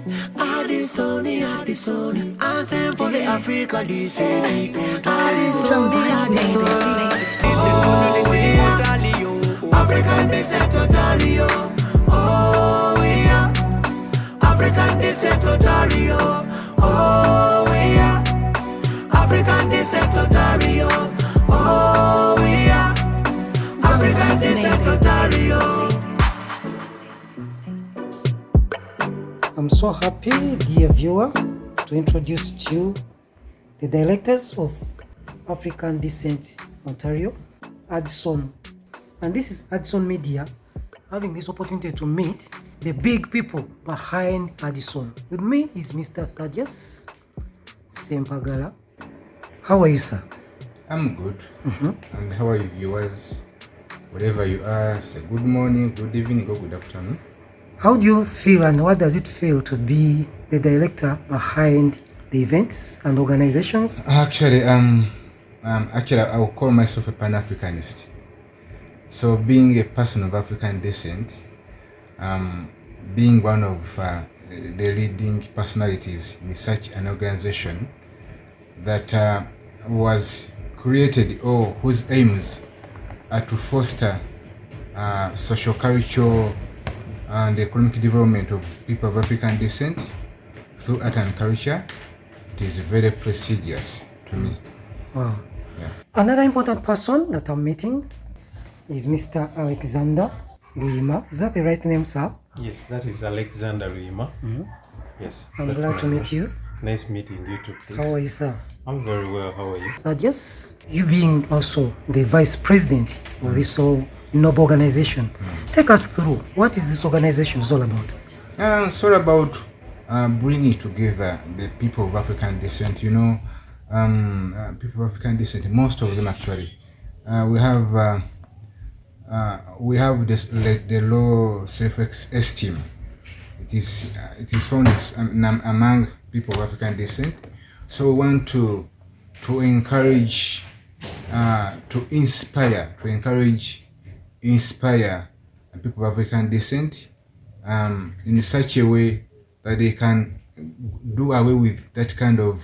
ADSON, ADSON, anthem for the African descent. Some vibes, baby. African descent Ontario. Oh, we are African descent Ontario. Oh, we are African descent Ontario. Oh, we are African descent Ontario. I'm so happy, dear viewer, to introduce to you the directors of African Descent Ontario, ADSON. And this is ADSON Media having this opportunity to meet the big people behind ADSON. With me is Mr. Thaddeus Sempagala. How are you, sir? I'm good. And how are you, viewers? Wherever you are, say good morning, good evening, or good afternoon. How do you feel and what does it feel to be the director behind the events and organizations? Actually, I will call myself a Pan-Africanist. So, being a person of African descent, being one of the leading personalities in such an organization that was created or whose aims are to foster social, cultural, and economic development of people of African descent through art and culture, it is very prestigious to me. Wow. Yeah. Another important person that I'm meeting is Mr. Alexander Luima. Is that the right name, sir? Yes, that is Alexander Luima. Yes. I'm glad to meet you. Nice meeting you too, please. How are you, sir? I'm very well. How are you? Yes, you being also the vice president of this whole noble organization. Take us through. What is this organization all about? It's all about bringing together the people of African descent. You know, people of African descent, most of them actually. We have this, the low self-esteem. It is found among people of African descent. So we want to encourage, to inspire people of African descent in such a way that they can do away with that kind of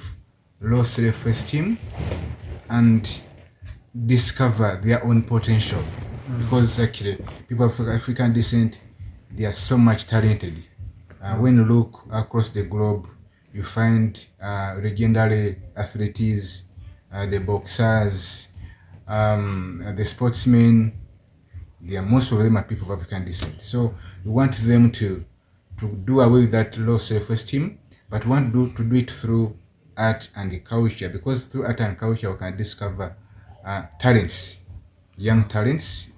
low self-esteem and discover their own potential. Because actually, people of African descent, they are so much talented. When you look across the globe, you find legendary athletes, the boxers, the sportsmen. Most of them are people of African descent. So we want them to do away with that low self-esteem, but want to do it through art and culture, because through art and culture we can discover talents, young talents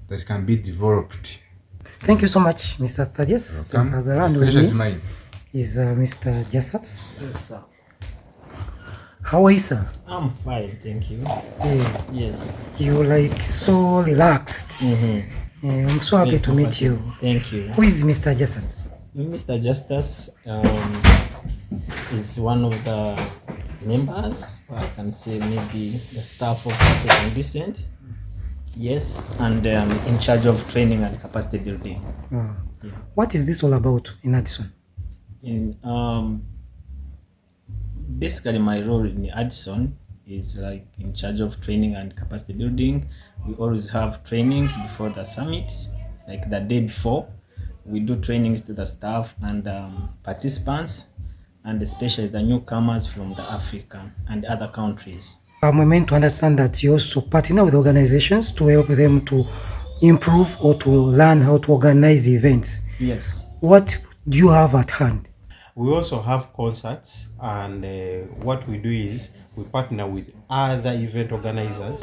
that can be developed. Thank you so much, Mr. Thaddeus. Pleasure is mine. Is Mr. Jassats. Yes, sir. How are you, sir? I'm fine, thank you. Yeah. Yes. You're like so relaxed. I'm so happy to meet you. Thank you. Who is Mr. Jassats? Mr. Justice is one of the members, or I can say maybe the staff of African descent. Yes, and in charge of training and capacity building. Yeah. What is this all about in ADSON? Basically, my role in ADSON is like in charge of training and capacity building. We always have trainings before the summit, like the day before. We do trainings to the staff and participants, and especially the newcomers from the Africa and other countries. I'm meant to understand that you also partner with organizations to help them to improve or to learn how to organize events. Yes. What do you have at hand? We also have concerts, and what we do is we partner with other event organizers.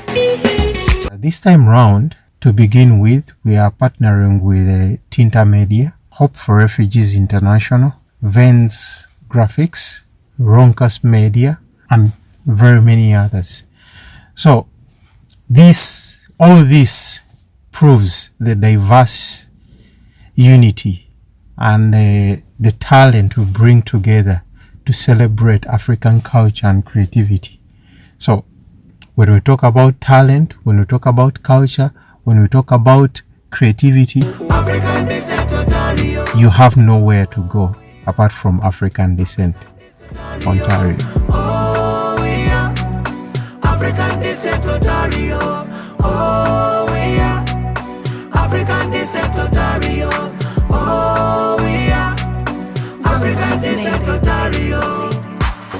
This time round, to begin with, we are partnering with Tinta Media, Hope for Refugees International, Vens Graphics, Roncas Media, and very many others. So all this proves the diverse unity and the talent we bring together to celebrate African culture and creativity. So when we talk about talent, when we talk about culture, when we talk about creativity, you have nowhere to go apart from African descent, Ontario. Oh, we are African descent, Ontario. Oh, we are African descent, Ontario. Oh, we are African descent, Ontario.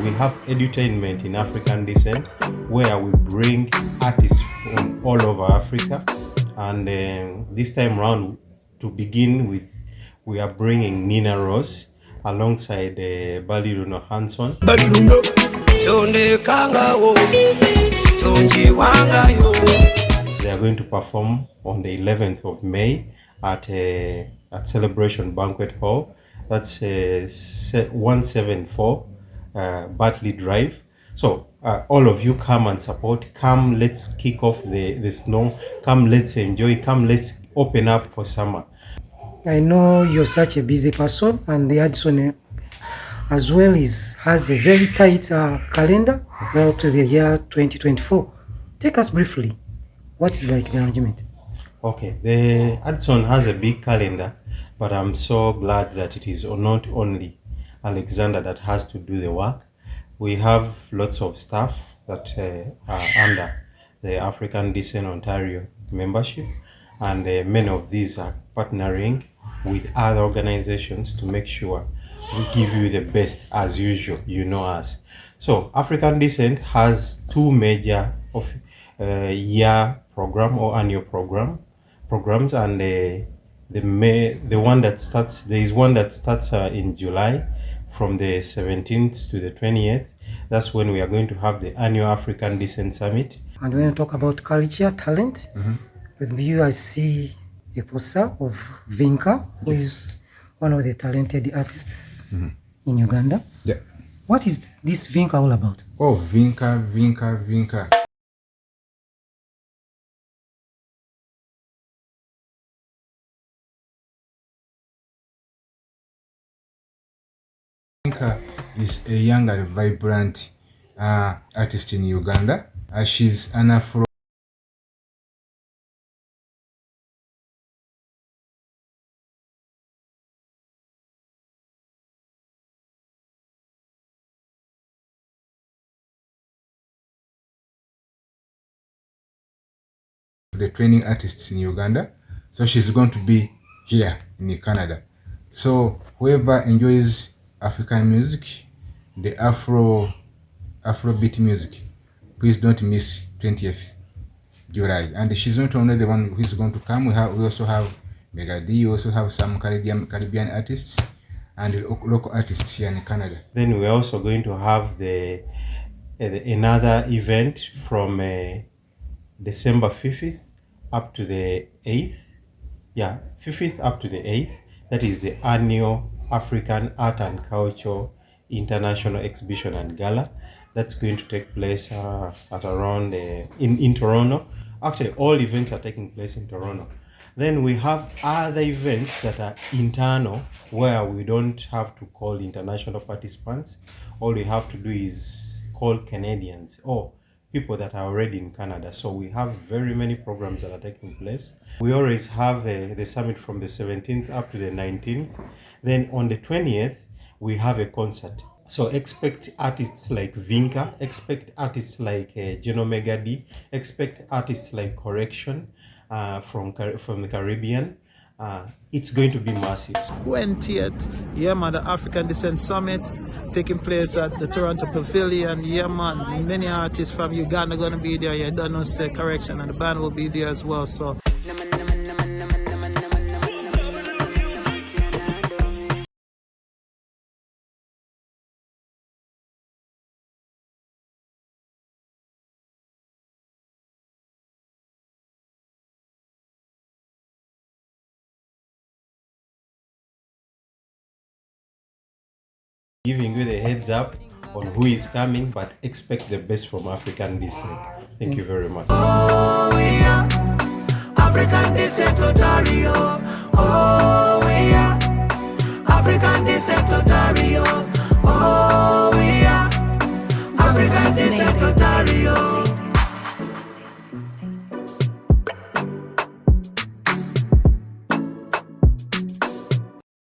We have edutainment in African descent, where we bring artists from all over Africa. And this time round, to begin with, we are bringing Nina Rose alongside Baliruno Hanson. They are going to perform on the 11th of May at Celebration Banquet Hall. That's 174 Bartley Drive. So all of you come and support. Come, let's kick off the snow. Come, let's enjoy. Come, let's open up for summer. I know you're such a busy person, and the ADSON as well has a very tight calendar out to the year 2024. Take us briefly. What is like the arrangement? Okay, the ADSON has a big calendar, but I'm so glad that it is not only Alexander that has to do the work. We have lots of staff that are under the African Descent Ontario membership, and many of these are partnering with other organizations to make sure we give you the best as usual. You know us. So African Descent has two major year program or annual programs, and there is one that starts in July from the 17th to the 20th. That's when we are going to have the annual African Descent Summit. And when you talk about culture, talent, with you I see a poster of Vinka, who is one of the talented artists in Uganda. Yeah. What is this Vinka all about? Oh, Vinka. Vinka is a young and vibrant artist in Uganda. She's an Afro. The training artists in Uganda, so she's going to be here in Canada. So whoever enjoys African music, the Afrobeat music, please don't miss 20th July. And she's not only the one who is going to come. We also have Megadi. We also have some Caribbean artists and local artists here in Canada. Then we're also going to have another event from December 5th up to the 8th. Yeah, 5th up to the 8th. That is the annual African Art and Culture International Exhibition and Gala. That's going to take place at around in Toronto. Actually, all events are taking place in Toronto. Then we have other events that are internal, where we don't have to call international participants. All we have to do is call Canadians or people that are already in Canada. So we have very many programs that are taking place. We always have the summit from the 17th up to the 19th. Then on the 20th, we have a concert. So expect artists like Vinka, expect artists like Geno Megadi, expect artists like Correction from the Caribbean. It's going to be massive. 20th, yeah man, the African Descent Summit taking place at the Toronto Pavilion. Yeah man, many artists from Uganda gonna be there. You don't know, say Correction, and the band will be there as well. So giving you the heads up on who is coming, but expect the best from African Descent. Thank you very much. Oh, we are African Descent, Ontario. Oh, we